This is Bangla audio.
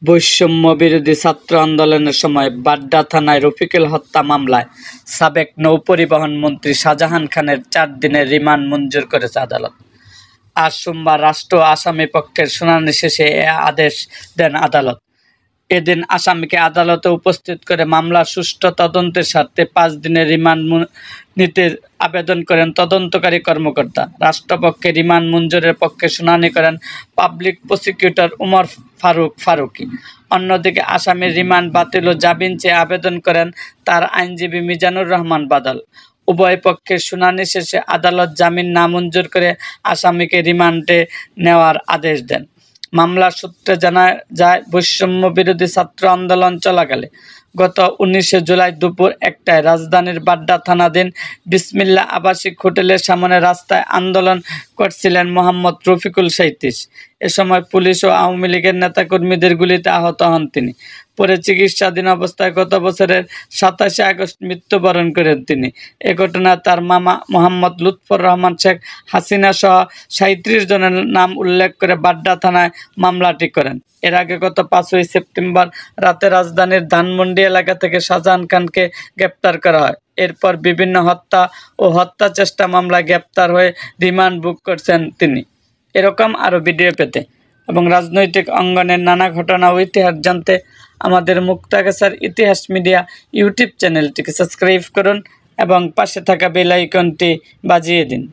বৈষম্য বিরোধী ছাত্র আন্দোলনের সময় বাড্ডা থানায় রফিকুল হত্যা মামলায় সাবেক নৌপরিবহন মন্ত্রী শাহজাহান খানের 4 দিনের রিমান্ড মঞ্জুর করেছে আদালত। আজ সোমবার রাষ্ট্র আসামি পক্ষের শুনানি শেষে এ আদেশ দেন আদালত। এদিন আসামিকে আদালতে উপস্থিত করে মামলার সুষ্ঠু তদন্তের স্বার্থে 5 দিনের রিমান্ড নিতে আবেদন করেন তদন্তকারী কর্মকর্তা। রাষ্ট্রপক্ষে রিমান্ড মঞ্জুরের পক্ষে শুনানি করেন পাবলিক প্রসিকিউটর উমর ফারুকী। অন্যদিকে আসামির রিমান্ড বাতিল ও জামিন চেয়ে আবেদন করেন তার আইনজীবী মিজানুর রহমান বাদল। উভয় পক্ষের শুনানি শেষে আদালত জামিন নামঞ্জুর করে আসামিকে রিমান্ডে নেওয়ার আদেশ দেন। মামলার সূত্রে জানা যায়, বৈষম্য বিরোধী ছাত্র আন্দোলন চলাকালে গত 19 জুলাই দুপুর 1টায় রাজধানীর বাড্ডা থানাধীন বিসমিল্লাহ আবাসিক হোটেলের সামনে রাস্তায় আন্দোলন করছিলেন মোহাম্মদ রফিকুল 37। এ সময় পুলিশ ও আওয়ামী লীগের নেতাকর্মীদের গুলিতে আহত হন তিনি। পরে চিকিৎসাধীন অবস্থায় গত বছরের 27 আগস্ট মৃত্যুবরণ করেন তিনি। এ ঘটনায় তার মামা মোহাম্মদ লুৎফর রহমান শেখ হাসিনা সহ 37 জনের নাম উল্লেখ করে বাড্ডা থানায় মামলাটি করেন। এর আগে গত 5ই সেপ্টেম্বর রাতে রাজধানীর ধানমন্ডি এলাকা থেকে শাহজাহান খানকে গ্রেপ্তার করা হয়। এরপর বিভিন্ন হত্যা ও হত্যা চেষ্টা মামলায় গ্রেপ্তার হয়ে রিমান্ড বুক করছেন তিনি। এরকম আরও ভিডিও পেতে এবং রাজনৈতিক অঙ্গনের নানা ঘটনা ও ইতিহাস জানতে আমাদের মুক্তাগাছার ইতিহাস মিডিয়া ইউটিউব চ্যানেলটিকে সাবস্ক্রাইব করুন এবং পাশে থাকা বেল আইকনটি বাজিয়ে দিন।